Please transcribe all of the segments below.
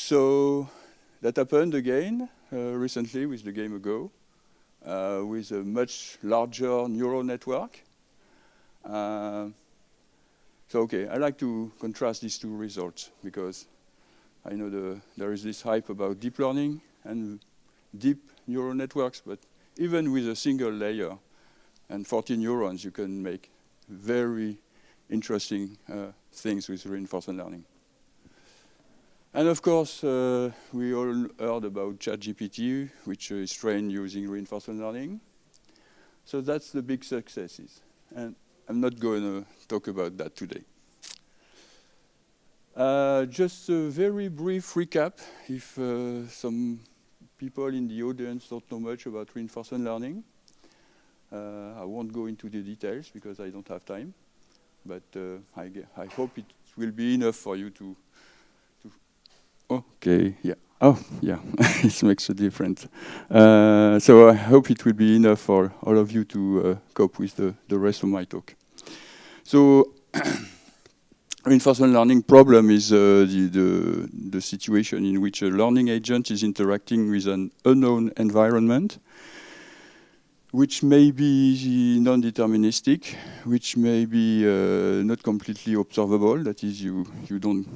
So that happened again recently with the game Go, with a much larger neural network. So okay, I like to contrast these two results because I know there is this hype about deep learning and deep neural networks, but even with a single layer and 14 neurons, you can make very interesting things with reinforcement learning. And of course, we all heard about ChatGPT, which is trained using reinforcement learning. So that's the big successes. And I'm not going to talk about that today. Just a very brief recap, if some people in the audience don't know much about reinforcement learning. I won't go into the details because I don't have time, but I hope it will be enough for you to okay, yeah. Oh, yeah, it makes a difference. So I hope it will be enough for all of you to cope with the rest of my talk. So reinforcement learning problem is the situation in which a learning agent is interacting with an unknown environment, which may be non-deterministic, which may be not completely observable. That is, you don't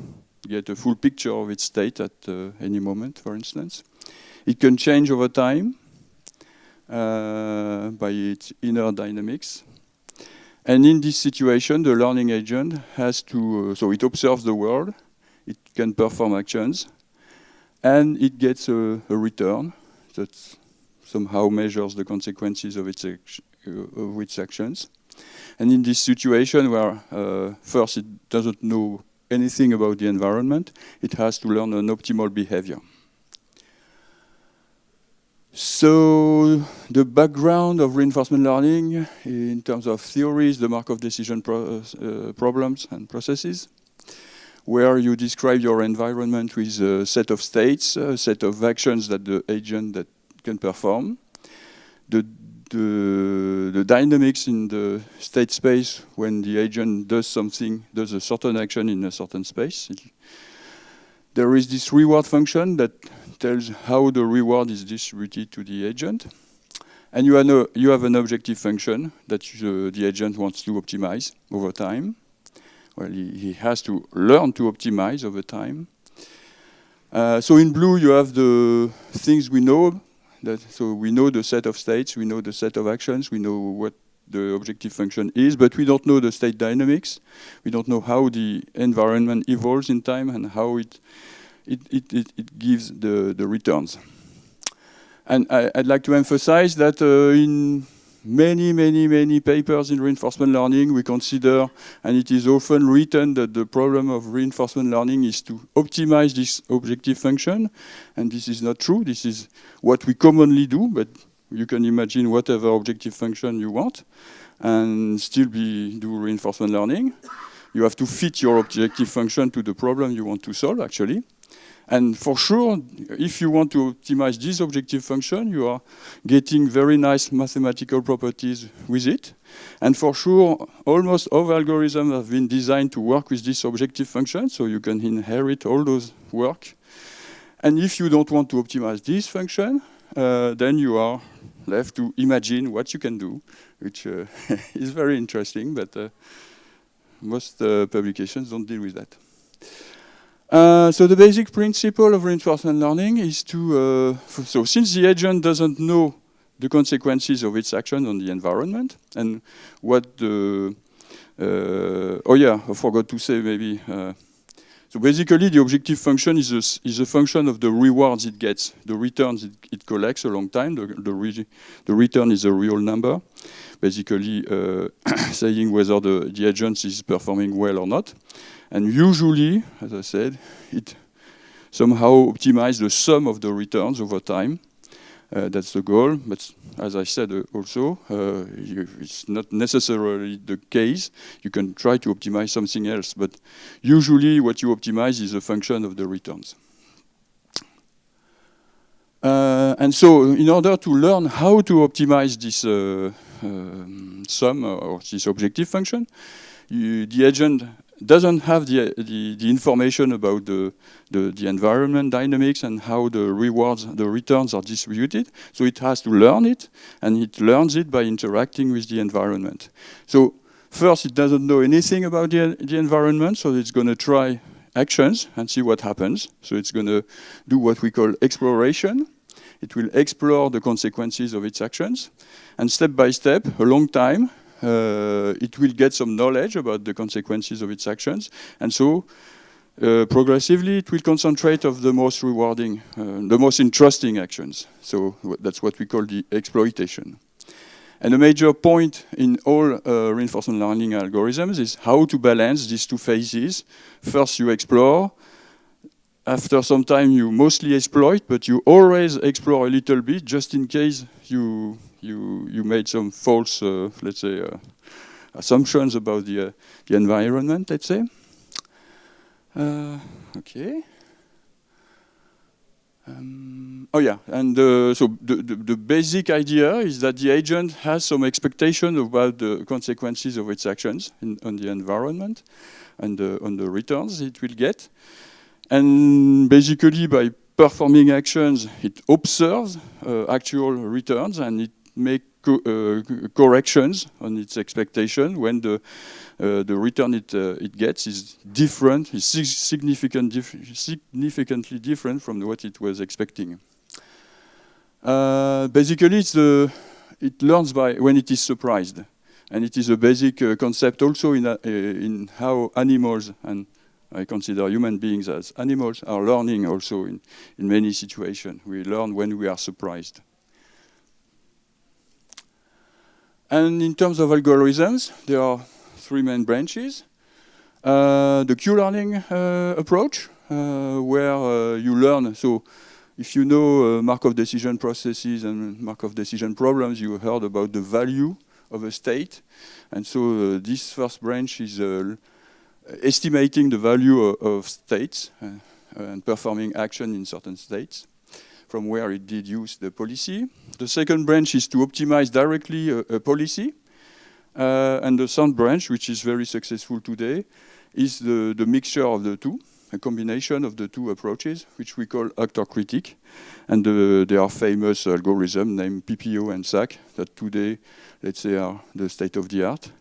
get a full picture of its state at any moment, for instance. It can change over time by its inner dynamics. And in this situation, the learning agent has to, so it observes the world, it can perform actions, and it gets a return that somehow measures the consequences of its actions. And in this situation where first it doesn't know anything about the environment, it has to learn an optimal behavior. So the background of reinforcement learning in terms of theories, the Markov decision problems and processes, where you describe your environment with a set of states, a set of actions that the agent that can perform, the dynamics in the state space when the agent does something, does a certain action in a certain space. There is this reward function that tells how the reward is distributed to the agent. And you have an objective function that the agent wants to optimize over time. Well, he has to learn to optimize over time. So in blue, you have the things we know. So we know the set of states, we know the set of actions, we know what the objective function is, but we don't know the state dynamics. We don't know how the environment evolves in time and how it gives the returns. And I'd like to emphasize that in many papers in reinforcement learning, we consider, and it is often written, that the problem of reinforcement learning is to optimize this objective function. And this is not true. This is what we commonly do, but you can imagine whatever objective function you want and still do reinforcement learning. You have to fit your objective function to the problem you want to solve, actually. And for sure, if you want to optimize this objective function, you are getting very nice mathematical properties with it. And for sure, almost all algorithms have been designed to work with this objective function, so you can inherit all those work. And if you don't want to optimize this function, then you are left to imagine what you can do, which is very interesting, but most publications don't deal with that. So the basic principle of reinforcement learning is to, so since the agent doesn't know the consequences of its action on the environment, and what the, oh yeah, I forgot to say maybe, so basically the objective function is a function of the rewards it gets, the returns it collects a long time, the return is a real number, basically saying whether the agent is performing well or not. And usually, as I said, it somehow optimizes the sum of the returns over time. That's the goal. But as I said also, it's not necessarily the case. You can try to optimize something else. But usually what you optimize is a function of the returns. And so in order to learn how to optimize this sum or this objective function, the agent doesn't have the information about the environment dynamics and how the returns are distributed. So it has to learn it, and it learns it by interacting with the environment. So first, it doesn't know anything about the environment, so it's going to try actions and see what happens. So it's going to do what we call exploration. It will explore the consequences of its actions, and step by step, a long time, it will get some knowledge about the consequences of its actions, and so progressively it will concentrate on the most rewarding, the most interesting actions. So that's what we call the exploitation. And a major point in all reinforcement learning algorithms is how to balance these two phases. First you explore, after some time you mostly exploit, but you always explore a little bit just in case you made some false, let's say, assumptions about the environment, let's say. Okay. Oh yeah, and so the basic idea is that the agent has some expectation about the consequences of its actions on the environment and on the returns it will get. And basically, by performing actions, it observes actual returns and it makes corrections on its expectation when the return it gets is different, is significantly different from what it was expecting. Basically, it learns by when it is surprised, and it is a basic concept also in how animals, and I consider human beings as animals, are learning also in many situations. We learn when we are surprised. And in terms of algorithms, there are three main branches. The Q-learning approach, where you learn. So if you know Markov decision processes and Markov decision problems, you heard about the value of a state. And so this first branch is estimating the value of states and performing action in certain states from where it did use the policy. The second branch is to optimize directly a policy. And the third branch, which is very successful today, is the mixture of the two, a combination of the two approaches, which we call actor critique. And there are famous algorithms named PPO and SAC that today, let's say, are the state of the art.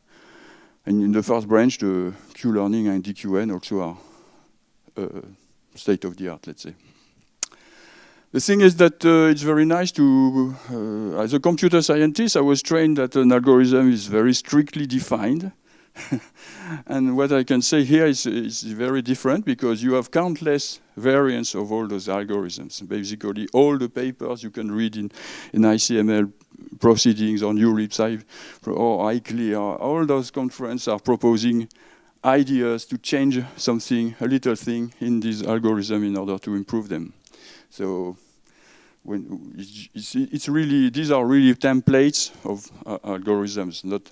And in the first branch, the Q-learning and DQN also are state of the art, let's say. The thing is that it's very nice to, as a computer scientist, I was trained that an algorithm is very strictly defined. And what I can say here is very different because you have countless variants of all those algorithms. Basically, all the papers you can read in ICML proceedings on URIPS or iClear, all those conferences are proposing ideas to change something, a little thing in this algorithm in order to improve them. So when it's really, these are really templates of algorithms, not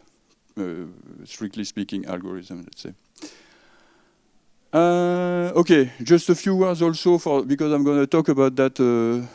strictly speaking algorithm, let's say. Okay, just a few words also because I'm going to talk about that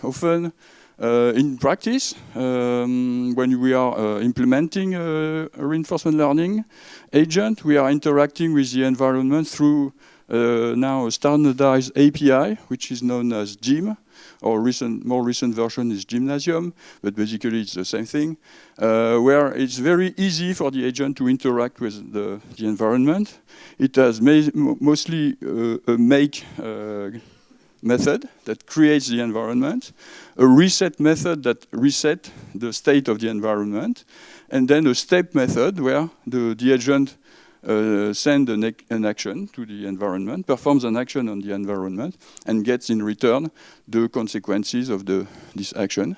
often. In practice, when we are implementing a reinforcement learning agent, we are interacting with the environment through now a standardized API, which is known as GYM, or more recent version is Gymnasium, but basically it's the same thing, where it's very easy for the agent to interact with the environment. It has mostly a make method that creates the environment, a reset method that resets the state of the environment, and then a step method where the agent sends an action to the environment, performs an action on the environment, and gets in return the consequences of this action.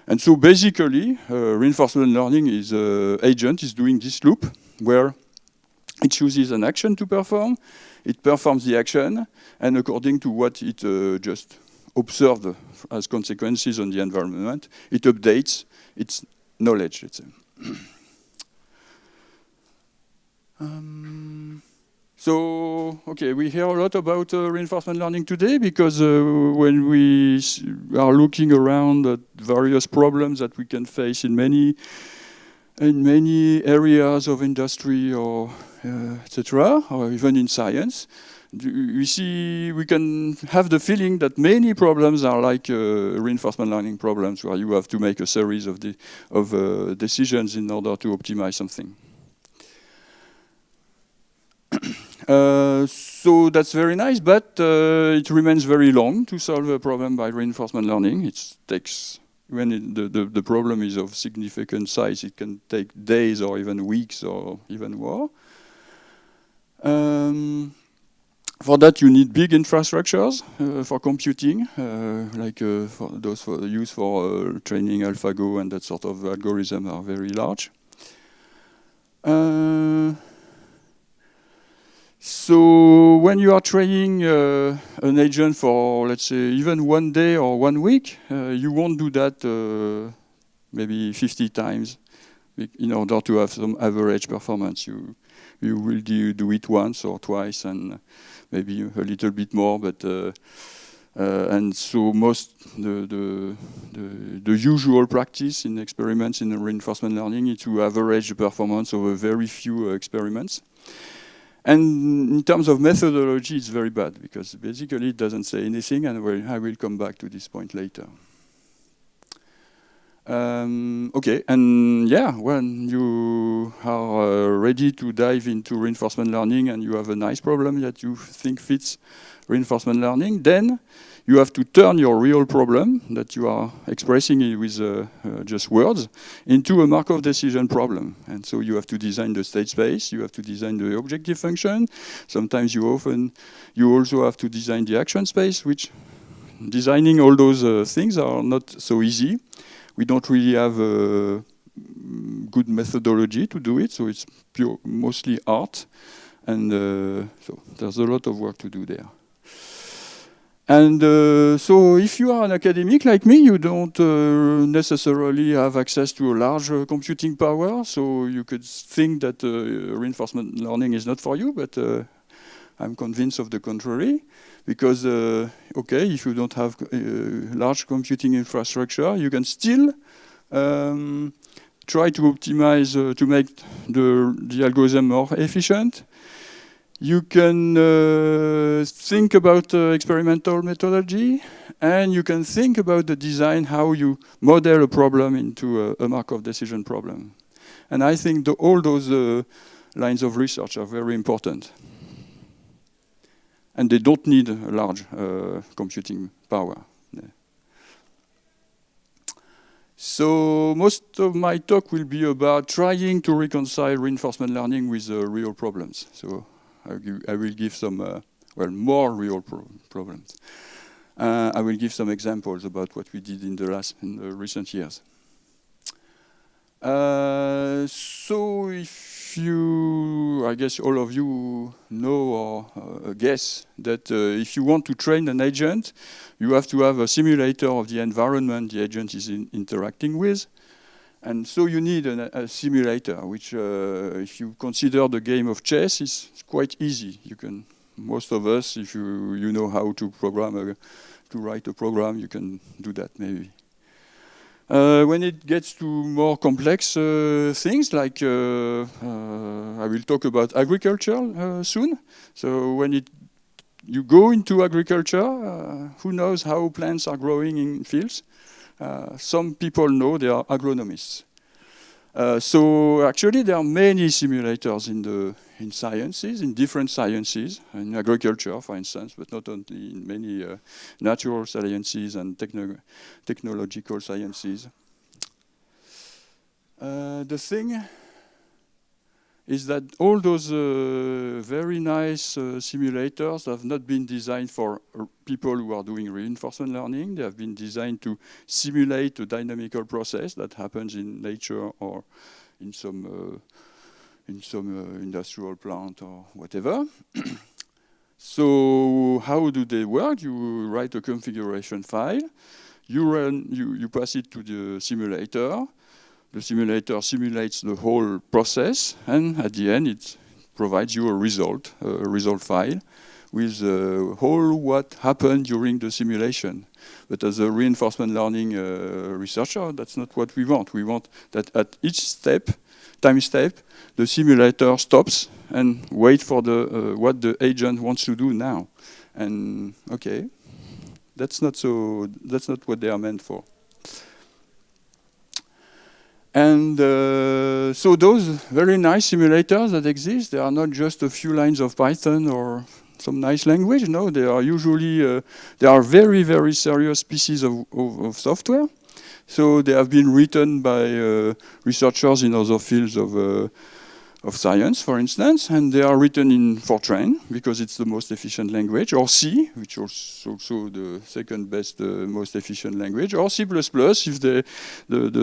And so basically, reinforcement learning agent is doing this loop where it chooses an action to perform, it performs the action, and according to what it just observed as consequences on the environment, it updates its knowledge, let's say. So, okay, we hear a lot about reinforcement learning today because when we are looking around at various problems that we can face in many in many areas of industry or etc., or even in science. We can have the feeling that many problems are like reinforcement learning problems, where you have to make a series of decisions in order to optimize something. So that's very nice, but it remains very long to solve a problem by reinforcement learning. It takes, when the problem is of significant size, it can take days or even weeks or even more. For that, you need big infrastructures for computing, like for those used for training AlphaGo and that sort of algorithm are very large. So when you are training an agent for, let's say, even 1 day or 1 week, you won't do that maybe 50 times in order to have some average performance. You will do it once or twice and maybe a little bit more, but and so the usual practice in experiments in reinforcement learning is to average the performance over very few experiments. And in terms of methodology, it's very bad because basically it doesn't say anything, and I will come back to this point later. Okay, and yeah, when you are ready to dive into reinforcement learning and you have a nice problem that you think fits reinforcement learning, then you have to turn your real problem that you are expressing with just words into a Markov decision problem. And so you have to design the state space, you have to design the objective function. Sometimes you also have to design the action space, which designing all those things are not so easy. We don't really have a good methodology to do it, so it's mostly art. And so there's a lot of work to do there. And so if you are an academic like me, you don't necessarily have access to a large computing power, so you could think that reinforcement learning is not for you, but I'm convinced of the contrary, because, okay, if you don't have large computing infrastructure, you can still try to optimize, to make the algorithm more efficient. You can think about experimental methodology, and you can think about the design, how you model a problem into a Markov decision problem. And I think all those lines of research are very important. And they don't need a large computing power. So most of my talk will be about trying to reconcile reinforcement learning with real problems. So I will give some, more real problems. I will give some examples about what we did in the recent years. So if I guess all of you know or guess that if you want to train an agent, you have to have a simulator of the environment the agent is interacting with. And so you need a simulator, which if you consider the game of chess, is quite easy. Most of us, if you know how to write a program, you can do that maybe. When it gets to more complex things, like I will talk about agriculture soon. So when you go into agriculture, who knows how plants are growing in fields? Some people know, they are agronomists. So actually there are many simulators in sciences, in different sciences, in agriculture, for instance, but not only in many natural sciences and technological sciences. The thing is that all those very nice simulators have not been designed for people who are doing reinforcement learning. They have been designed to simulate a dynamical process that happens in nature or in some industrial plant or whatever. So how do they work? You write a configuration file, you pass it to the simulator. The simulator simulates the whole process, and at the end it provides you a result file with whole what happened during the simulation. But as a reinforcement learning researcher, that's not what we want. We want that at each step time step, the simulator stops and wait for the what the agent wants to do now. And okay, that's not what they are meant for. And so those very nice simulators that exist, they are not just a few lines of Python or some nice language. No, they are usually they are very, very serious pieces of software. So they have been written by researchers in other fields of science, for instance, and they are written in Fortran because it's the most efficient language, or C, which is also the second best, most efficient language, or C++ if the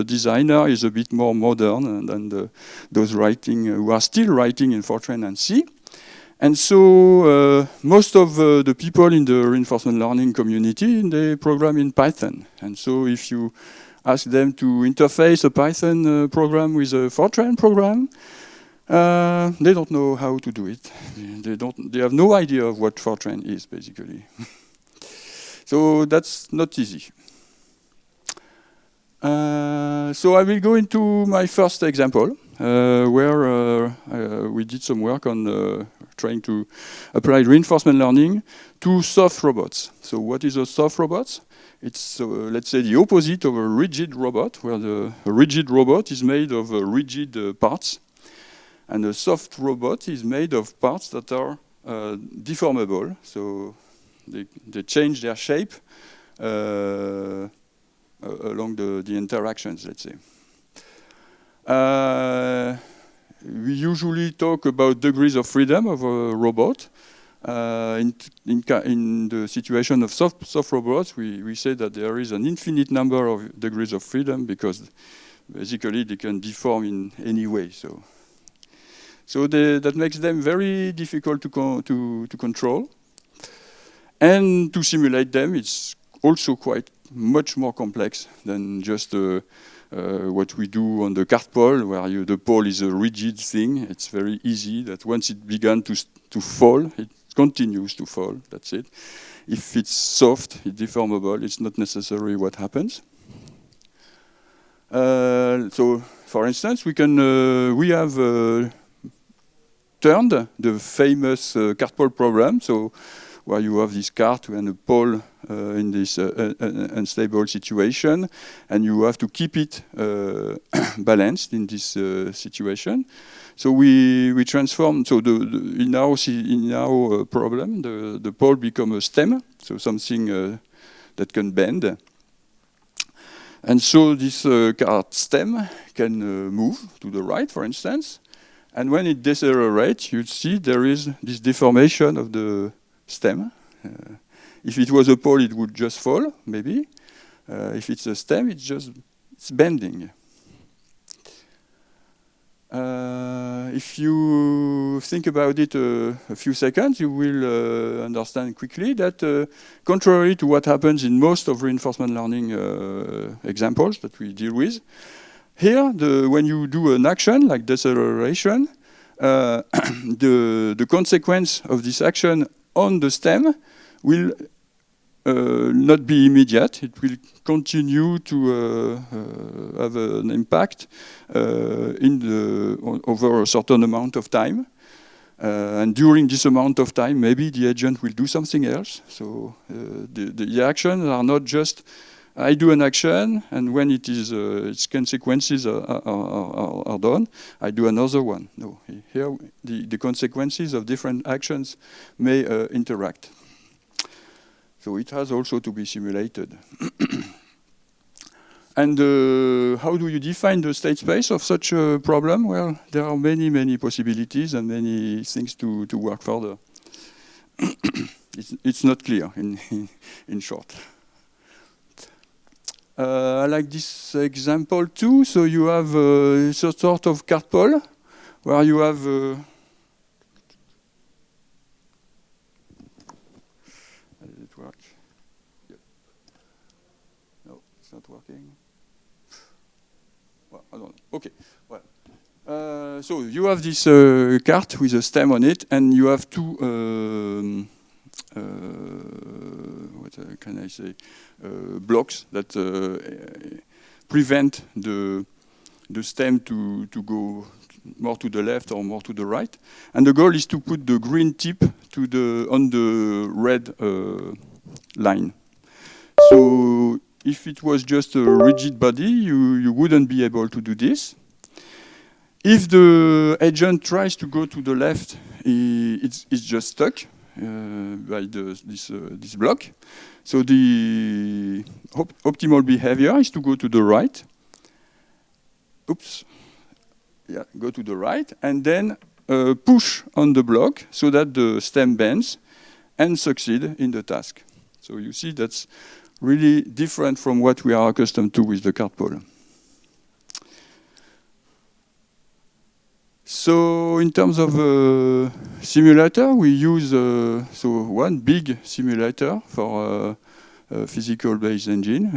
designer is a bit more modern than those who are still writing in Fortran and C. And so most of the people in the reinforcement learning community, they program in Python. And so if you ask them to interface a Python program with a Fortran program, they don't know how to do it. They have no idea of what Fortran is, basically. So that's not easy. So I will go into my first example, where we did some work on trying to apply reinforcement learning to soft robots. So what is a soft robot? It's, let's say, the opposite of a rigid robot, where a rigid robot is made of rigid parts. And a soft robot is made of parts that are deformable, so they change their shape along the interactions, let's say. We usually talk about degrees of freedom of a robot. In the situation of soft robots, we say that there is an infinite number of degrees of freedom because basically they can deform in any way. So that makes them very difficult to control. And to simulate them, it's also quite much more complex than just what we do on the cart pole, where the pole is a rigid thing. It's very easy that once it began to fall, it continues to fall, that's it. If it's soft, it's deformable, it's not necessarily what happens. So, for instance, we have turned the famous cart pole problem, so where you have this cart and a pole in this unstable situation, and you have to keep it balanced in this situation. So we transform. So in our problem, the pole becomes a stem, so something that can bend. And so this cart stem can move to the right, for instance. And when it decelerates, you see there is this deformation of the stem. If it was a pole, it would just fall, maybe. If it's a stem, it's bending. If you think about it a few seconds, you will understand quickly that contrary to what happens in most of reinforcement learning examples that we deal with, here, when you do an action like deceleration, the consequence of this action on the stem will not be immediate. It will continue to have an impact over a certain amount of time. And during this amount of time, maybe the agent will do something else. So the actions are not just I do an action, and when its consequences are done, I do another one. No, here the consequences of different actions may interact. So it has also to be simulated. And how do you define the state space of such a problem? Well, there are many, many possibilities and many things to work further. It's not clear, in short. I like this example too. So you have a sort of cart pole where you have how does it work? Yep. No, it's not working. Well, I don't know. Okay. Well, so you have this cart with a stem on it, and you have two. What can I say? Blocks that prevent the stem to go more to the left or more to the right. And the goal is to put the green tip on the red line. So if it was just a rigid body, you wouldn't be able to do this. If the agent tries to go to the left, it's just stuck by this block. So the optimal behavior is to go to the right. Oops. Yeah, go to the right, and then push on the block so that the stem bends and succeed in the task. So you see that's really different from what we are accustomed to with the cart pole. So in terms of simulator, we use one big simulator for physical-based engine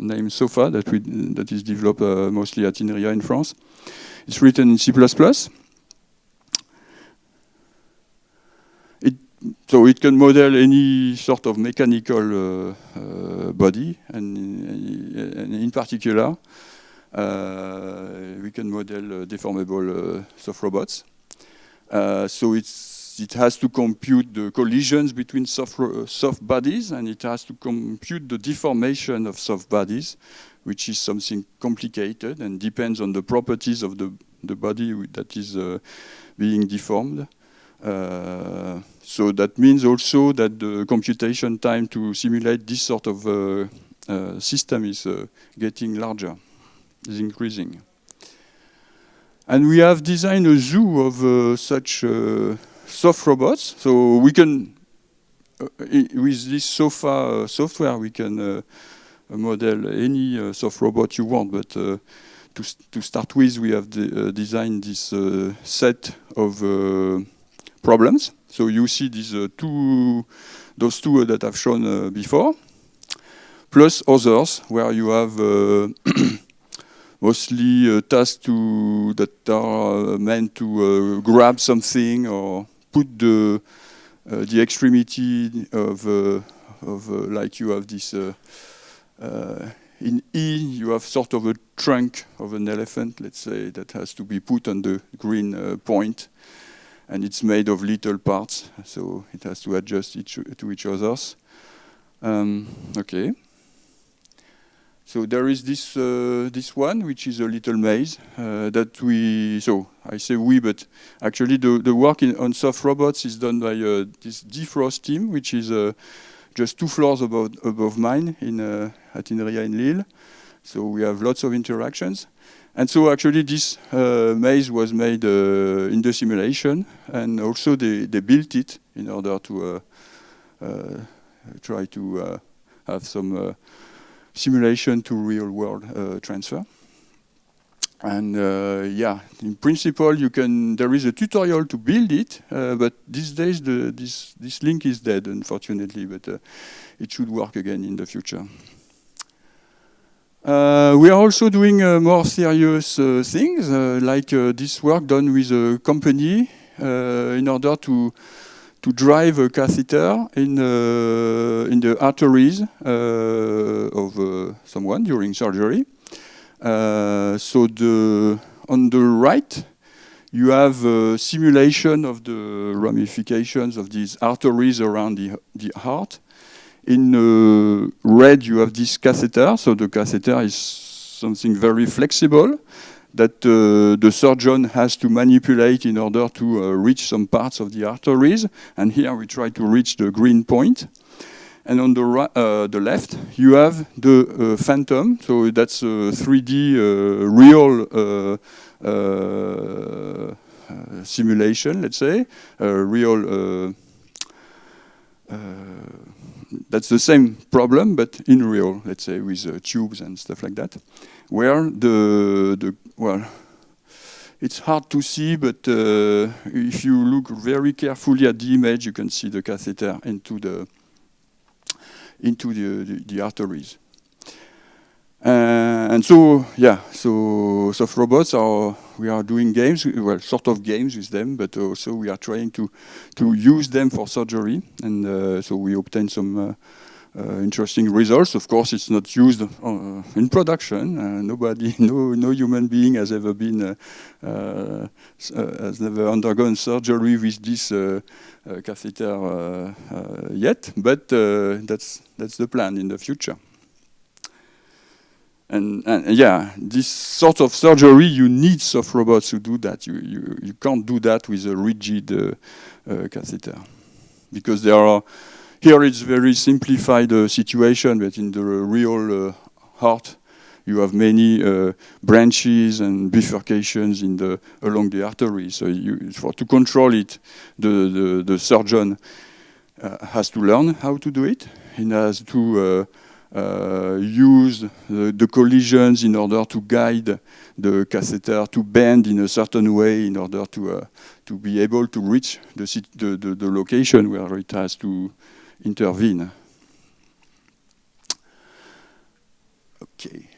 named SOFA that is developed mostly at Inria in France. It's written in C++. So it can model any sort of mechanical body, and in particular, we can model deformable soft robots. So it has to compute the collisions between soft bodies, and it has to compute the deformation of soft bodies, which is something complicated and depends on the properties of the body that is being deformed. So that means also that the computation time to simulate this sort of system is getting larger, is increasing. And we have designed a zoo of such soft robots. So we can, with this SOFA software, we can model any soft robot you want. But to start with, we have designed this set of problems. So you see these those two that I've shown before, plus others where you have mostly tasks that are meant to grab something or put the extremity of like you have this in E, you have sort of a trunk of an elephant, let's say, that has to be put on the green point. And it's made of little parts, so it has to adjust to each other's. Okay. So there is this one, which is a little maze that we. So I say we, but actually the work on soft robots is done by this defrost team, which is just 2 floors above mine at Inria in Lille. So we have lots of interactions. And so actually this maze was made in the simulation, and also they built it in order to try to have some simulation to real world transfer. And yeah, in principle there is a tutorial to build it, but these days this link is dead, unfortunately, but it should work again in the future. We are also doing more serious things, like this work done with a company in order to drive a catheter in the arteries of someone during surgery. So on the right, you have a simulation of the ramifications of these arteries around the heart. In red, you have this catheter. So the catheter is something very flexible that the surgeon has to manipulate in order to reach some parts of the arteries. And here we try to reach the green point. And on the left, you have the phantom. So that's a 3D real simulation, let's say, real. That's the same problem, but in real, let's say, with tubes and stuff like that, where well, it's hard to see, but if you look very carefully at the image, you can see the catheter into the arteries. And so, yeah, so soft robots we are doing games, well, sort of games with them, but also we are trying to use them for surgery. And so we obtain some interesting results. Of course, it's not used in production. Nobody, no human being has ever been, has never undergone surgery with this catheter yet. But that's the plan in the future. And yeah, this sort of surgery, you need soft robots to do that. You can't do that with a rigid catheter, because there are. Here it's very simplified situation, but in the real heart, you have many branches and bifurcations along the artery. So to control it, the surgeon has to learn how to do it. He has to use the collisions in order to guide the catheter to bend in a certain way in order to be able to reach the location where it has to intervene. Okay.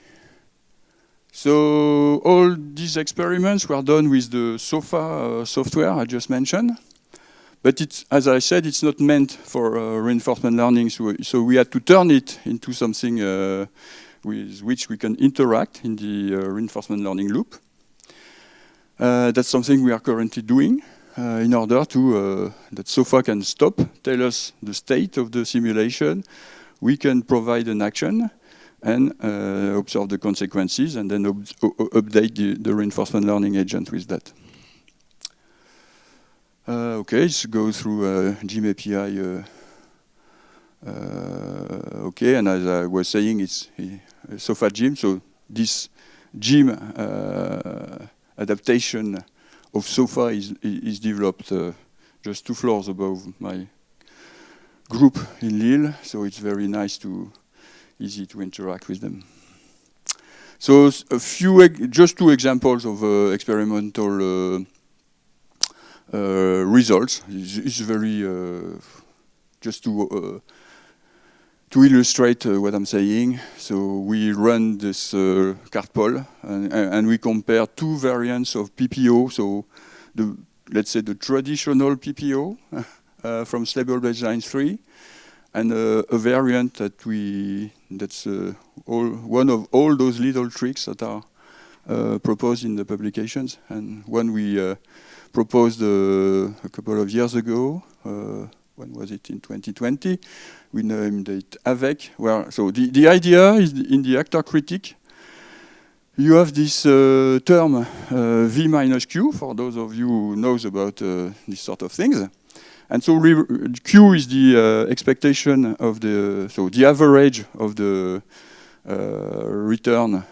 So all these experiments were done with the SOFA software I just mentioned. But it's, as I said, it's not meant for reinforcement learning. So we had to turn it into something with which we can interact in the reinforcement learning loop. That's something we are currently doing. In order to that SOFA can stop, tell us the state of the simulation, we can provide an action and observe the consequences, and then update the reinforcement learning agent with that. Okay, let's go through GIM API. Okay, and as I was saying, it's SOFA GIM, so this GIM adaptation of SOFA is developed just 2 floors above my group in Lille, so it's very easy to interact with them. So just 2 examples of experimental results. It's very just to illustrate what I'm saying. So we run this CART-POL and we compare 2 variants of PPO. So let's say the traditional PPO from Stable Baseline 3, and a variant that's one of all those little tricks that are proposed in the publications, and one we proposed a couple of years ago. When was it? In 2020. We named it AVEC. So the idea is in the actor critique, you have this term V minus Q, for those of you who knows about these sort of things. And so Q is the expectation of the average of the return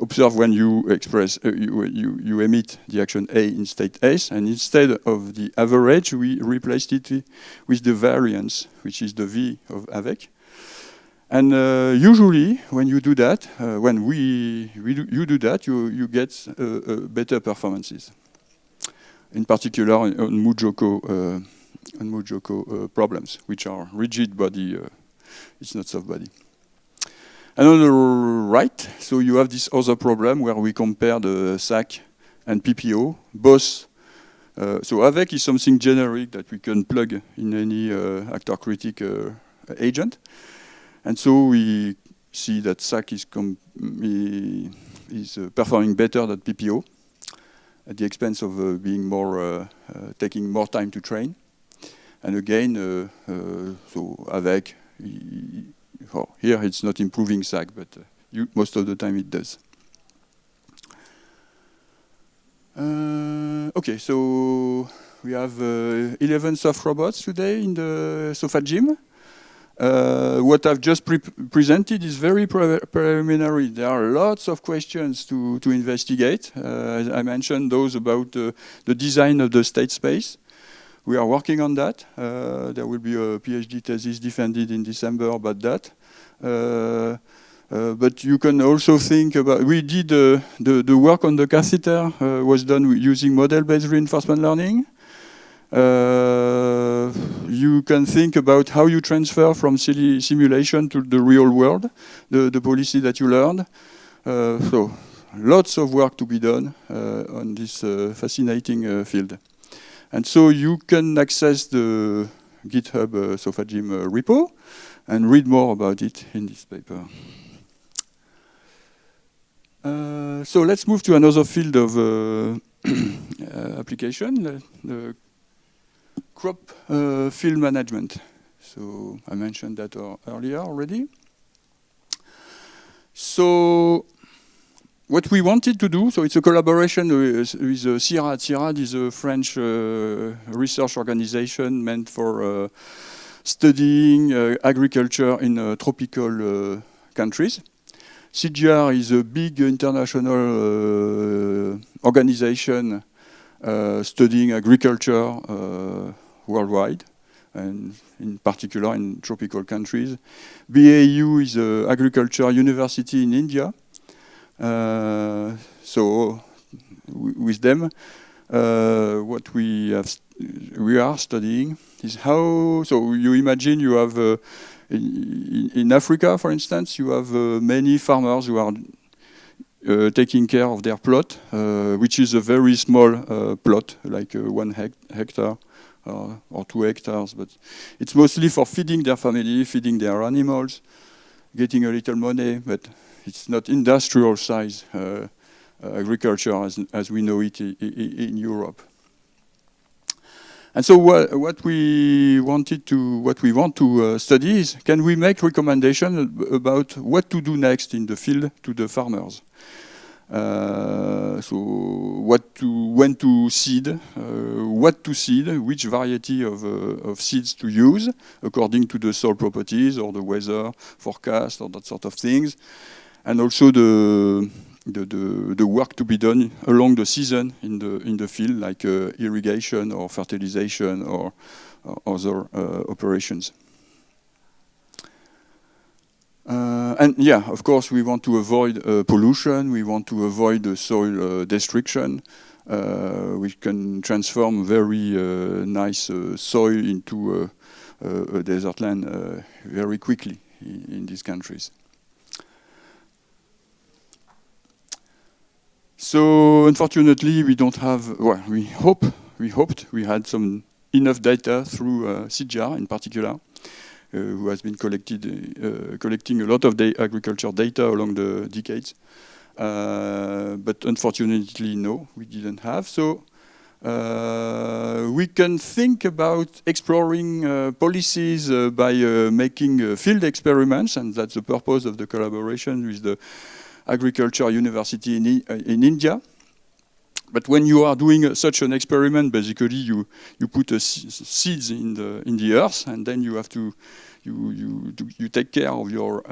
observed when you express, you emit the action A in state S, and instead of the average, we replaced it with the variance, which is the V of AVEC. And usually, when you do that, you do that, you get better performances. In particular, on Mujoko problems, which are rigid body, it's not soft body. And on the right, so you have this other problem where we compare the SAC and PPO, both. So AVEC is something generic that we can plug in any actor critique agent. And so we see that SAC is performing better than PPO at the expense of being taking more time to train. And again, so AVEC, here it's not improving SAC, but most of the time it does. Okay, so we have 11 soft robots today in the SOFA GIM. What I've just presented is very preliminary. There are lots of questions to investigate. I mentioned those about the design of the state space. We are working on that. There will be a PhD thesis defended in December about that. But you can also think about, we did the work on the catheter was done using model-based reinforcement learning. You can think about how you transfer from simulation to the real world, the policy that you learned. So lots of work to be done on this fascinating field. And so you can access the GitHub SOFA GIM repo. and read more about it in this paper. So let's move to another field of application, the crop field management. So I mentioned that earlier already. So what we wanted to do, so it's a collaboration with CIRAD. CIRAD is a French research organization meant for studying agriculture in tropical countries. CGR is a big international organization studying agriculture worldwide, and in particular in tropical countries. BAU is an agriculture university in India. So with them, what we are studying is how. So you imagine you have in Africa, for instance, you have many farmers who are taking care of their plot, which is a very small plot, like 1 hectare or 2 hectares, but it's mostly for feeding their family, feeding their animals, getting a little money, but it's not industrial size agriculture as we know it in Europe. And so what we want to study is, can we make recommendations about what to do next in the field to the farmers? So when to seed, what to seed, which variety of seeds to use according to the soil properties or the weather forecast or that sort of things, and also the work to be done along the season in the field, like irrigation or fertilization or other operations. And yeah, of course, we want to avoid pollution. We want to avoid the soil destruction. We can transform very nice soil into a desert land very quickly in these countries. So unfortunately, we don't have. Well, we hoped we had some enough data through CGR in particular, who has been collecting a lot of agriculture data along the decades. But unfortunately, no, we didn't have. So we can think about exploring policies by making field experiments, and that's the purpose of the collaboration with the Agriculture University in India. But when you are doing such an experiment, basically you put seeds in the earth, and then you have to you take care of your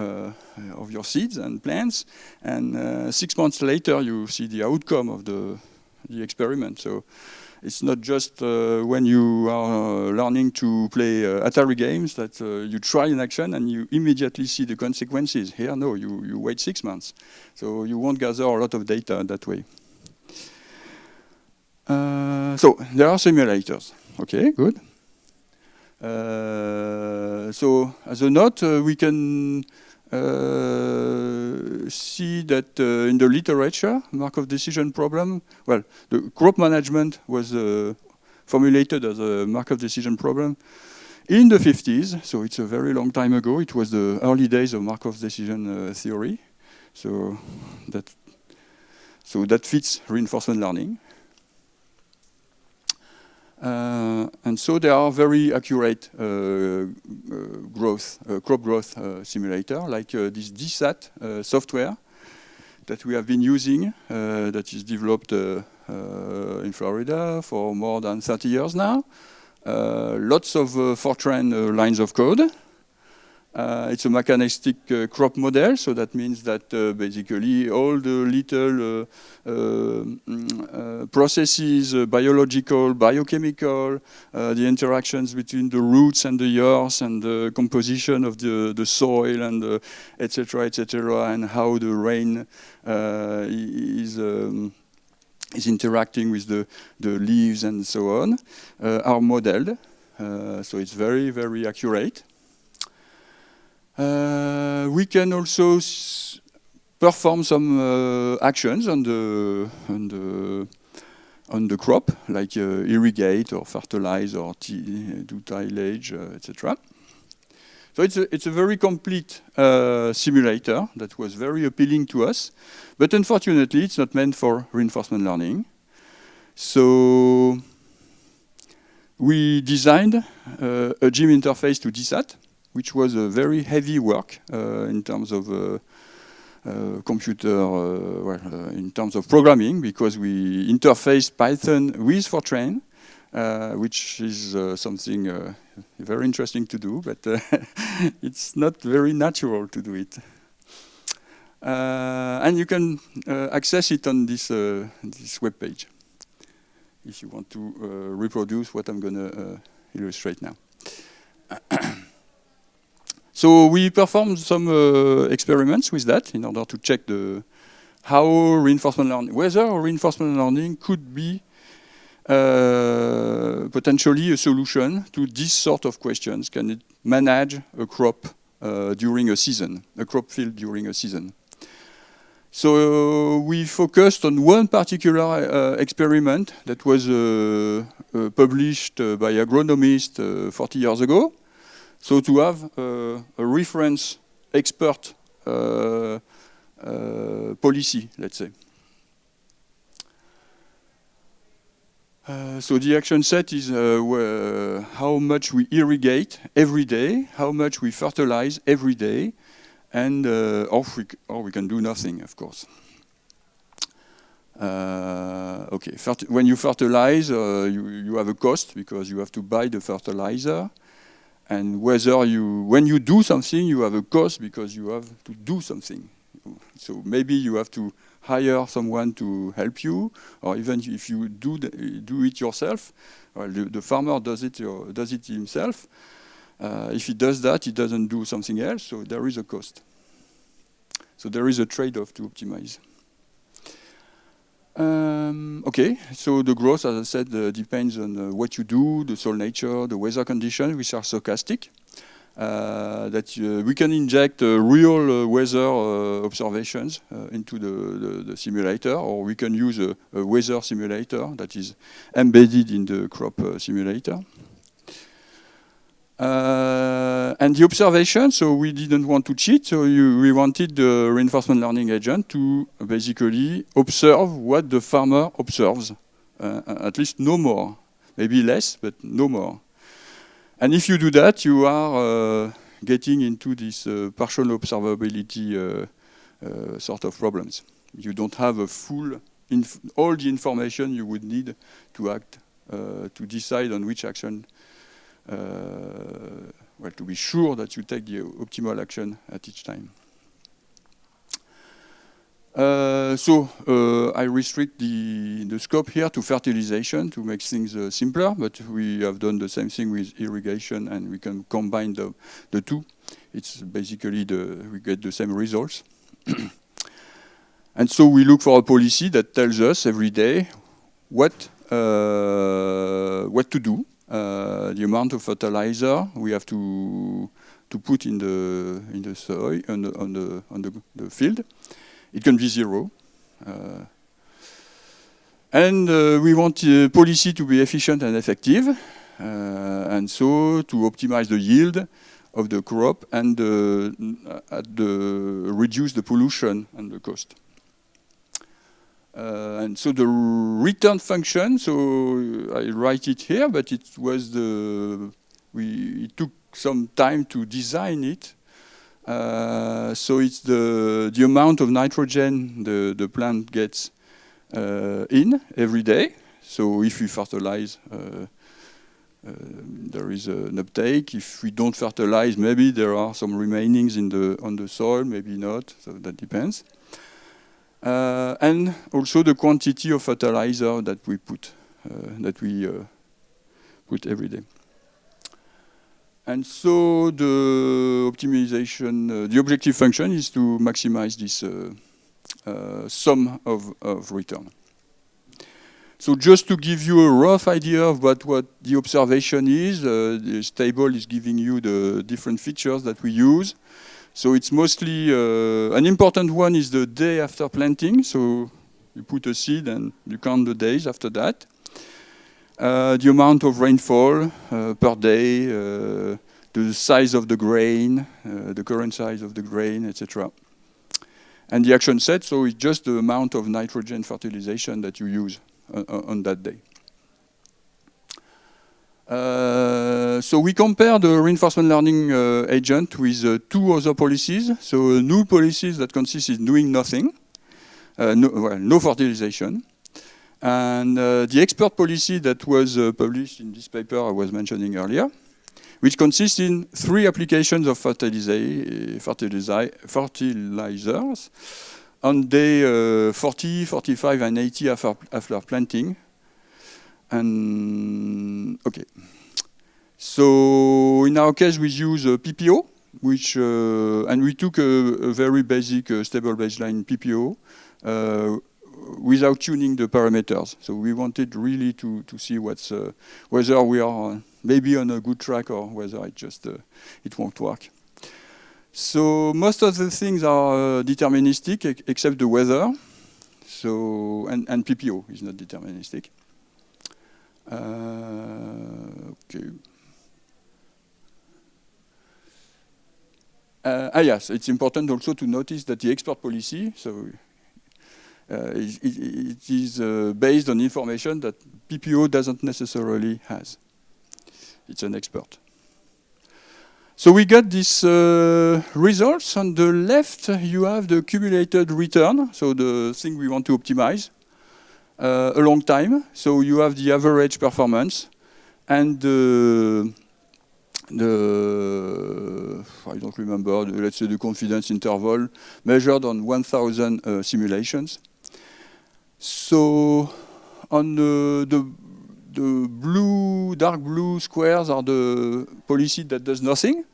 seeds and plants, and 6 months later you see the outcome of the experiment. So it's not just when you are learning to play Atari games that you try an action and you immediately see the consequences. Here, no, you wait 6 months. So you won't gather a lot of data that way. So there are simulators. Okay, good. So as a note, we can see that in the literature, Markov decision problem, well, the crop management was formulated as a Markov decision problem in the 50s, so it's a very long time ago. It was the early days of Markov decision theory. So that fits reinforcement learning. And so they are very accurate crop growth simulator, like this DSAT software that we have been using, that is developed in Florida for more than 30 years now. Lots of Fortran lines of code. It's a mechanistic crop model, so that means that basically all the little processes, biological, biochemical, the interactions between the roots and the earth and the composition of the soil and etc., and how the rain is interacting with the leaves and so on, are modeled. So it's very, very accurate. We can also perform some actions on the crop, like irrigate or fertilize or do tillage, etc. So So it's a very complete simulator that was very appealing to us, but unfortunately it's not meant for reinforcement learning. So we designed a gym interface to DSAT, which was a very heavy work in terms of in terms of programming, because we interface Python with Fortran, which is something very interesting to do, but it's not very natural to do it. And you can access it on this web page if you want to reproduce what I'm going to illustrate now. So we performed some experiments with that in order to check how reinforcement learning, whether reinforcement learning could be potentially a solution to this sort of questions. Can it manage a crop during a season, a crop field during a season? So we focused on one particular experiment that was published by agronomists 40 years ago. So to have a reference expert policy, let's say. So the action set is how much we irrigate every day, how much we fertilize every day, and or we can do nothing, of course. Okay, when you fertilize, you have a cost because you have to buy the fertilizer. And when you do something, you have a cost because you have to do something. So maybe you have to hire someone to help you, or even if you do it yourself, well, the farmer does it himself. If he does that, he doesn't do something else, so there is a cost. So there is a trade-off to optimize. Okay, so the growth, as I said, depends on what you do, the soil nature, the weather conditions, which are stochastic. We can inject real weather observations into the simulator, or we can use a weather simulator that is embedded in the crop simulator. And the observation, so we didn't want to cheat, so we wanted the reinforcement learning agent to basically observe what the farmer observes, at least no more, maybe less, but no more. And if you do that, you are getting into this partial observability sort of problems. You don't have a full, all the information you would need to act, to decide on which action, well, to be sure that you take the optimal action at each time. I restrict the scope here to fertilization to make things simpler, but we have done the same thing with irrigation, and we can combine the two. It's basically we get the same results. And so we look for a policy that tells us every day what to do, the amount of fertilizer we have to put in the soil on the field. It can be 0. And we want the policy to be efficient and effective, and so to optimize the yield of the crop and reduce the pollution and the cost. And so the return function, so I write it here, but it was it took some time to design it. So it's the amount of nitrogen the plant gets in every day. So if we fertilize, there is an uptake. If we don't fertilize, maybe there are some remainings on the soil, maybe not. So that depends. And also the quantity of fertilizer that we put every day. And so the optimization, the objective function is to maximize this sum of return. So just to give you a rough idea of what the observation is, this table is giving you the different features that we use. So it's mostly, an important one is the day after planting. So you put a seed and you count the days after that. The amount of rainfall per day, the size of the grain, the current size of the grain, etc. And the action set, so it's just the amount of nitrogen fertilization that you use on that day. So we compare the reinforcement learning agent with two other policies. So null policies that consist in doing nothing, no fertilization. And the expert policy that was published in this paper I was mentioning earlier, which consists in 3 applications of fertilizers on day 40, 45, and 80 after planting. And okay, so in our case we use PPO, which and we took a very basic stable baseline PPO without tuning the parameters. So we wanted really to see what's whether we are maybe on a good track or whether it just it won't work. So most of the things are deterministic except the weather. So and PPO is not deterministic. Okay. Yes, it's important also to notice that the expert policy, so it is based on information that PPO doesn't necessarily has. It's an expert. So we got these results. On the left, you have the cumulated return, so the thing we want to optimize a long time. So you have the average performance and I don't remember, let's say the confidence interval measured on 1,000 simulations. So on the blue, dark blue squares are the policy that does nothing.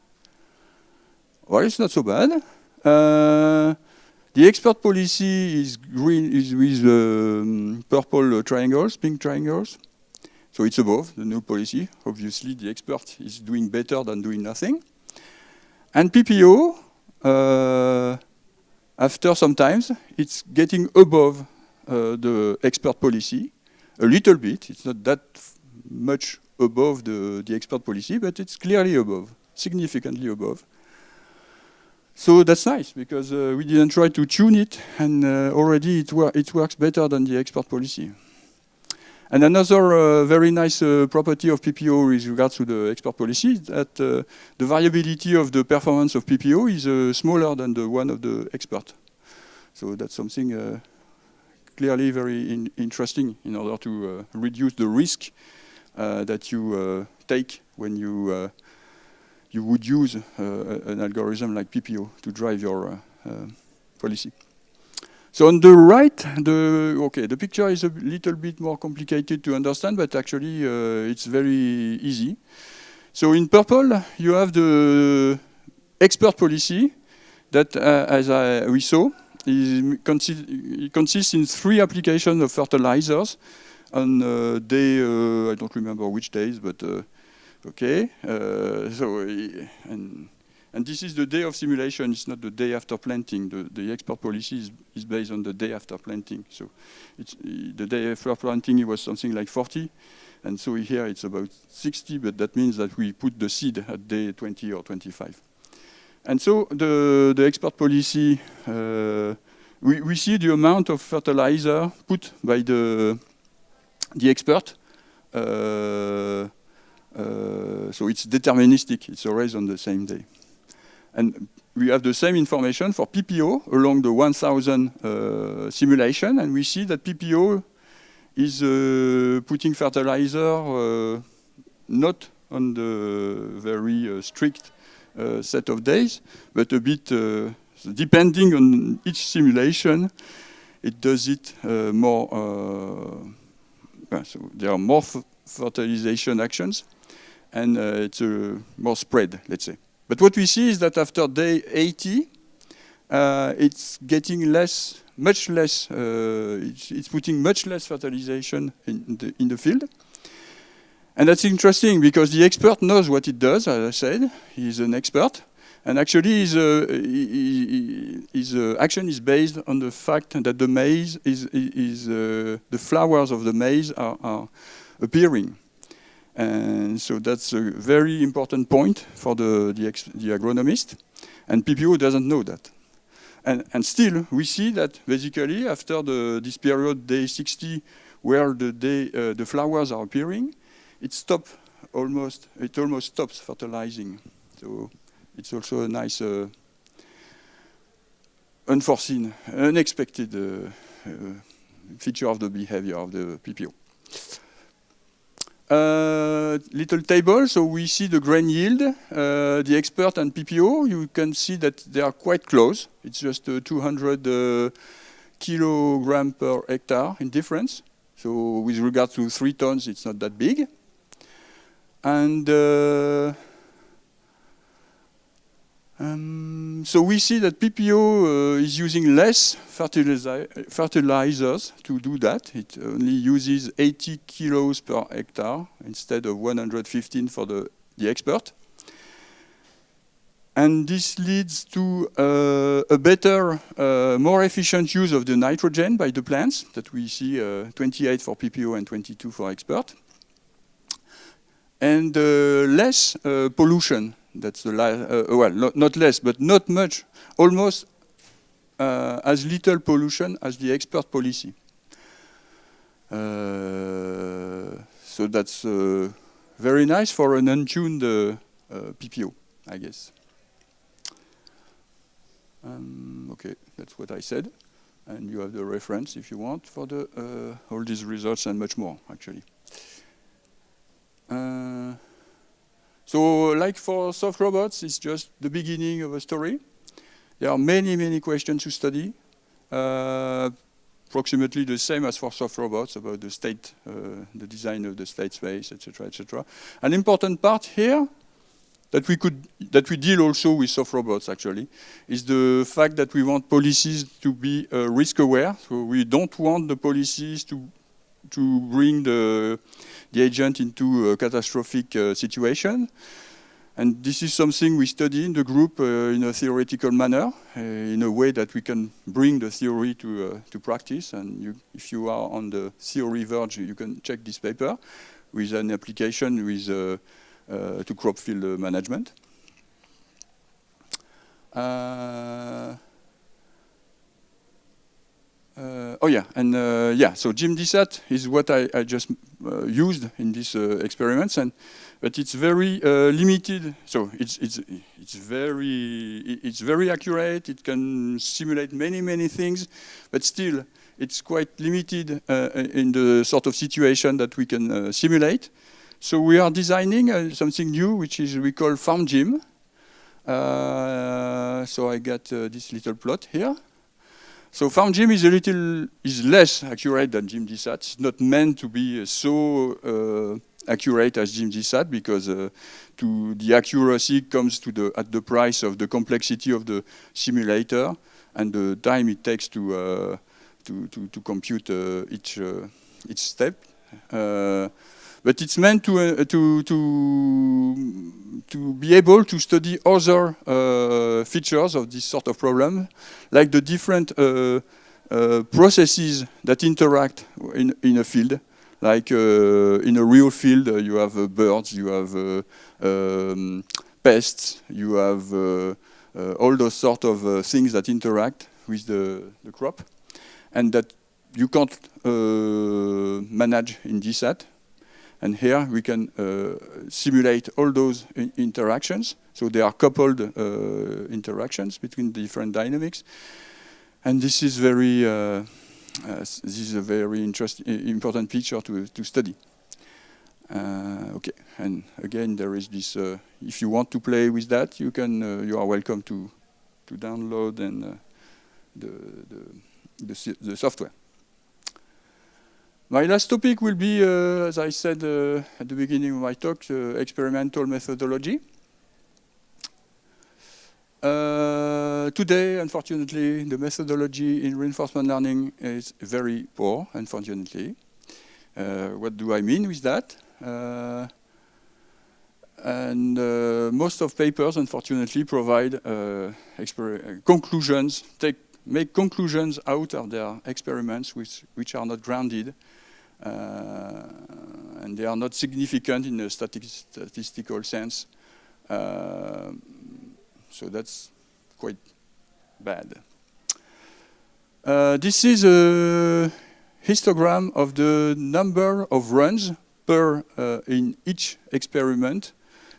Well, it's not so bad. The expert policy is green, is with purple triangles, pink triangles. So it's above the null policy. Obviously, the expert is doing better than doing nothing. And PPO, after some times, it's getting above the expert policy a little bit. It's not that much above the expert policy, but it's clearly above, significantly above. So that's nice, because we didn't try to tune it, and already it works better than the expert policy. And another very nice property of PPO with regards to the expert policy is that the variability of the performance of PPO is smaller than the one of the expert. So that's something clearly very interesting in order to reduce the risk that you take when you would use an algorithm like PPO to drive your policy. So on the right, the picture is a little bit more complicated to understand, but actually it's very easy. So in purple, you have the expert policy that, as we saw, it consists in 3 applications of fertilizers on day, I don't remember which days, but okay. And this is the day of simulation. It's not the day after planting. The expert policy is based on the day after planting. So the day after planting, it was something like 40. And so here it's about 60, but that means that we put the seed at day 20 or 25. And so the expert policy, we see the amount of fertilizer put by the expert. So it's deterministic. It's always on the same day. And we have the same information for PPO along the 1,000 simulation, and we see that PPO is putting fertilizer not on the very strict set of days, but a bit depending on each simulation, it does it more. So there are more fertilization actions, and it's more spread, let's say. But what we see is that after day 80, it's getting less, much less. It's putting much less fertilization in the field, and that's interesting because the expert knows what it does. As I said, he's an expert, and actually his action is based on the fact that the maize the flowers of the maize are appearing. And so that's a very important point for the agronomist. And PPO doesn't know that. And still, we see that basically after this period, day 60, where the flowers are appearing, it almost stops fertilizing. So it's also a nice unforeseen, unexpected feature of the behavior of the PPO. Little table, so we see the grain yield, the expert and PPO. You can see that they are quite close. It's just 200 kilogram per hectare in difference. So with regard to 3 tons, it's not that big. And so we see that PPO is using less fertilizers to do that. It only uses 80 kilos per hectare instead of 115 for the expert. And this leads to a better, more efficient use of the nitrogen by the plants that we see 28 for PPO and 22 for expert. And less pollution. That's the well, not less, but not much, almost as little pollution as the expert policy. So that's very nice for an untuned PPO, I guess. Okay, that's what I said. And you have the reference, if you want, for all these results and much more, actually. So, like for soft robots, it's just the beginning of a story. There are many, many questions to study. Approximately the same as for soft robots about the state, the design of the state space, etc., etc. An important part here that we deal also with soft robots actually is the fact that we want policies to be risk aware. So we don't want the policies to bring the agent into a catastrophic situation. And this is something we study in the group in a theoretical manner, in a way that we can bring the theory to practice. And if you are on the theory verge, you can check this paper with an application with to crop field management. Oh yeah, and yeah, so GMDSAT is what I just used in these experiments, but it's very limited. So it's very accurate. It can simulate many things, but still it's quite limited in the sort of situation that we can simulate. So we are designing something new, which we call FarmGym. So I got this little plot here. So FarmGym is less accurate than GMDSAT. It's not meant to be so accurate as GMDSAT because the accuracy comes at the price of the complexity of the simulator and the time it takes to compute each step. But it's meant to be able to study other features of this sort of problem, like the different processes that interact in a field. Like in a real field, you have birds, you have pests, you have all those sort of things that interact with the crop, and that you can't manage in DSAT. And here we can simulate all those interactions. So they are coupled interactions between the different dynamics. And this is a very important feature to study. Okay, and again there is this. If you want to play with that, you are welcome to download and the software. My last topic will be, as I said at the beginning of my talk, experimental methodology. Today, unfortunately, the methodology in reinforcement learning is very poor, unfortunately. What do I mean with that? And most of papers, unfortunately, provide conclusions, make conclusions out of their experiments which are not grounded and they are not significant in a statistical sense. So that's quite bad. This is a histogram of the number of runs per in each experiment,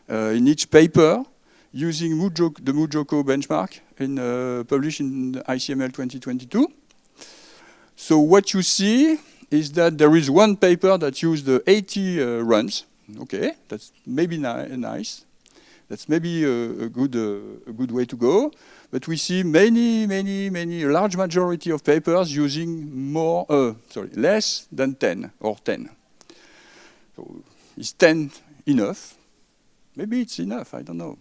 in each paper, using the MuJoCo benchmark published in ICML 2022. So what you see is that there is one paper that used 80 runs. Okay, that's maybe nice. That's maybe a good way to go. But we see many, a large majority of papers using less than 10 or 10. So is 10 enough? Maybe it's enough, I don't know.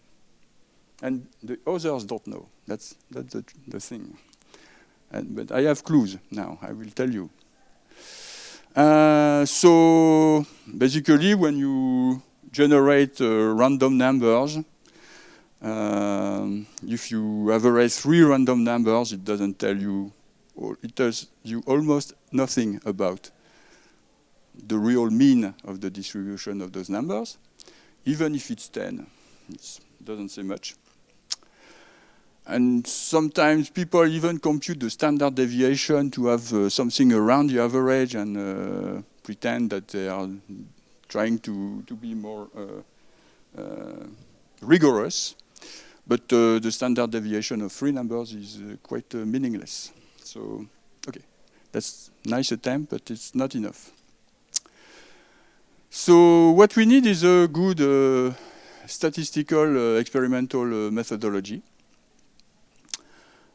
And the others don't know. That's the thing. But I have clues now, I will tell you. So basically, when you generate random numbers, if you average 3 random numbers, it doesn't tell you, or it tells you almost nothing about the real mean of the distribution of those numbers. Even if it's 10, it doesn't say much. And sometimes people even compute the standard deviation to have something around the average and pretend that they are trying to be more rigorous. But the standard deviation of 3 numbers is quite meaningless. So, okay, that's a nice attempt, but it's not enough. So what we need is a good statistical experimental methodology.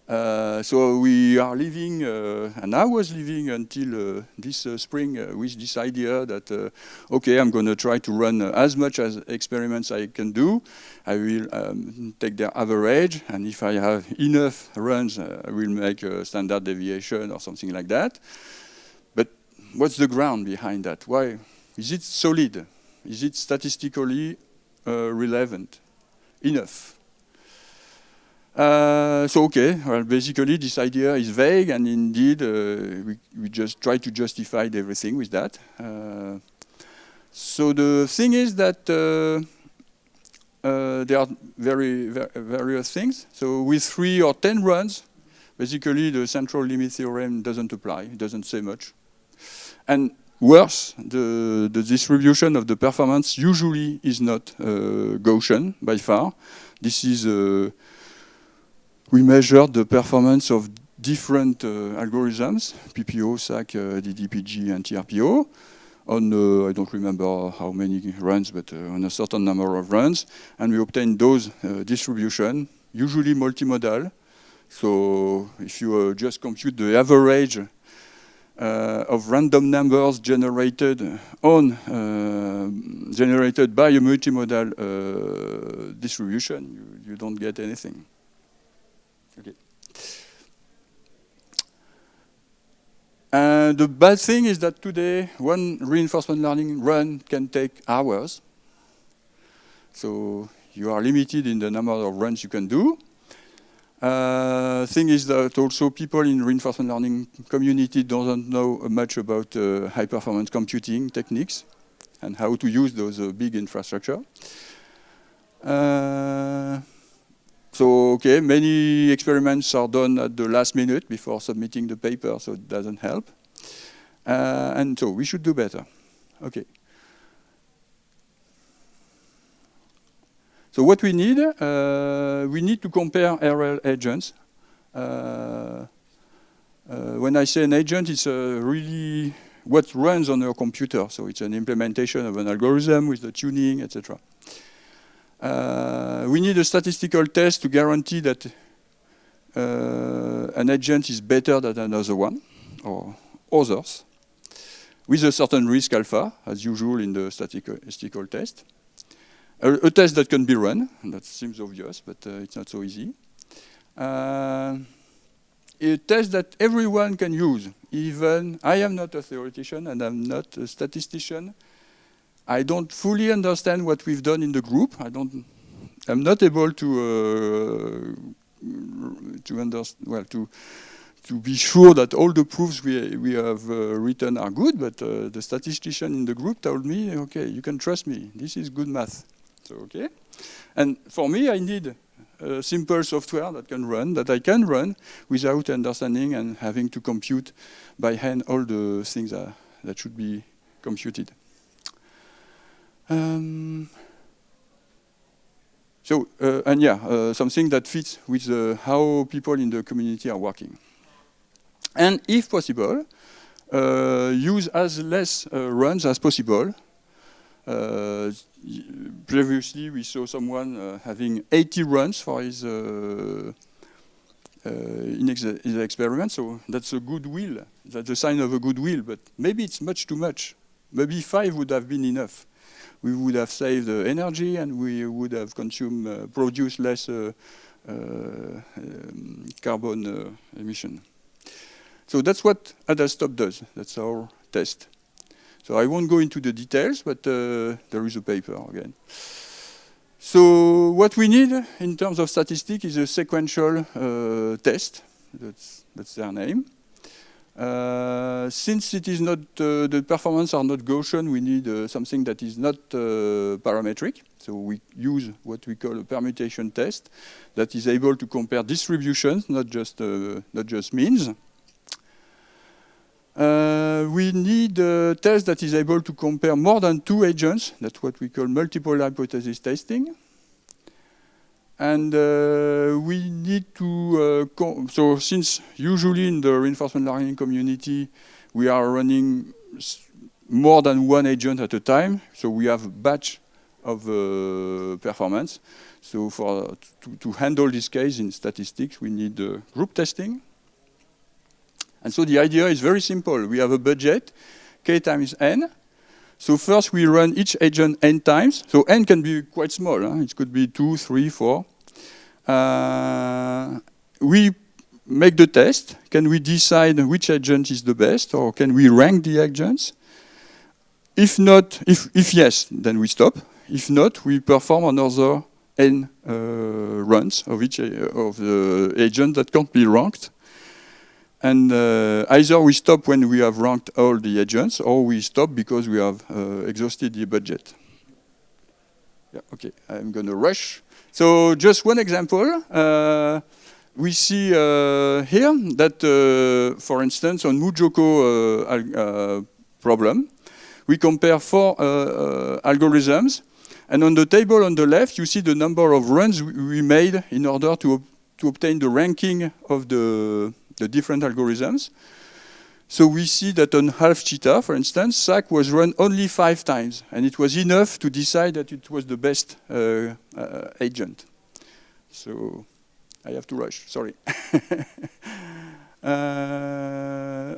So we are living, and I was living until this spring with this idea that, okay, I'm going to try to run as much as experiments I can do. I will take their average, and if I have enough runs, I will make a standard deviation or something like that. But what's the ground behind that? Why? Is it solid? Is it statistically relevant? Enough? So okay, well, basically this idea is vague, and indeed we just try to justify everything with that. So the thing is that there are various things. So with 3 or 10 runs, basically the central limit theorem doesn't apply. It doesn't say much. And worse, the distribution of the performance usually is not Gaussian by far. This is we measured the performance of different algorithms, PPO, SAC, DDPG, and TRPO, on, I don't remember how many runs, but on a certain number of runs. And we obtained those distribution, usually multimodal. So if you just compute the average of random numbers generated generated by a multimodal distribution, you don't get anything. Okay. And the bad thing is that today, one reinforcement learning run can take hours. So you are limited in the number of runs you can do. Thing is that also people in reinforcement learning community don't know much about high performance computing techniques and how to use those big infrastructure. So, okay, many experiments are done at the last minute before submitting the paper, so it doesn't help. And so we should do better. Okay. So what we need to compare RL agents. When I say an agent, it's really what runs on your computer. So it's an implementation of an algorithm with the tuning, etc. We need a statistical test to guarantee that an agent is better than another one, or others, with a certain risk alpha, as usual in the statistical test. A test that can be run, that seems obvious, but it's not so easy. A test that everyone can use, even I am not a theoretician and I'm not a statistician. I don't fully understand what we've done in the group. I'm not able to to be sure that all the proofs we have written are good, but the statistician in the group told me, okay, you can trust me, this is good math. So, okay. And for me, I need a simple software that I can run without understanding and having to compute by hand all the things that should be computed. Something that fits with how people in the community are working. And if possible, use as less runs as possible. Previously, we saw someone having 80 runs for his experiment, so that's a goodwill. That's a sign of a goodwill, but maybe it's much too much. Maybe 5 would have been enough. We would have saved energy, and we would have produced less carbon emission. So that's what AdaStop does. That's our test. So I won't go into the details, but there is a paper again. So what we need in terms of statistics is a sequential test. That's their name. Since it is not the performance are not Gaussian, we need something that is not parametric. So we use what we call a permutation test that is able to compare distributions, not just means. We need a test that is able to compare more than 2 agents. That's what we call multiple hypothesis testing. And we need to, so since usually in the reinforcement learning community, we are running more than 1 agent at a time, so we have a batch of performance. So to handle this case in statistics, we need group testing. And so the idea is very simple. We have a budget, k times n. So first we run each agent n times. So n can be quite small. Huh? It could be 2, 3, 4. We make the test. Can we decide which agent is the best, or can we rank the agents? If not, if yes, then we stop. If not, we perform another n runs of each of the agent that can't be ranked. And either we stop when we have ranked all the agents, or we stop because we have exhausted the budget. Yeah, okay, I'm going to rush. So just one example. We see here that, for instance, on Mujoko problem, we compare 4 algorithms. And on the table on the left, you see the number of runs we made in order to obtain the ranking of the different algorithms. So we see that on half cheetah, for instance, SAC was run only 5 times, and it was enough to decide that it was the best agent. So I have to rush, sorry.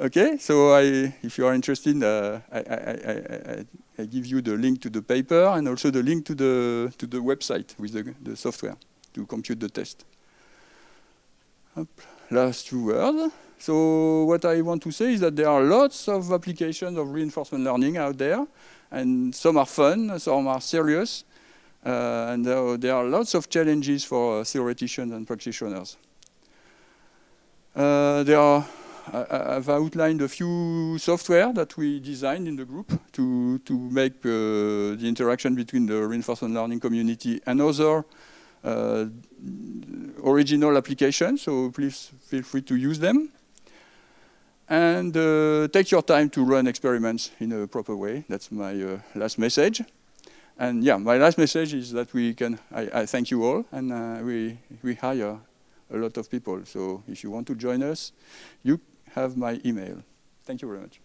Okay, so if you are interested, I give you the link to the paper and also the link to the website with the software to compute the test. Hop. Last 2 words. So what I want to say is that there are lots of applications of reinforcement learning out there, and some are fun, some are serious, and there are lots of challenges for theoreticians and practitioners. I've outlined a few software that we designed in the group to make the interaction between the reinforcement learning community and other original applications, so please feel free to use them. And take your time to run experiments in a proper way. That's my last message. And yeah, my last message is that I thank you all, and we hire a lot of people. So if you want to join us, you have my email. Thank you very much.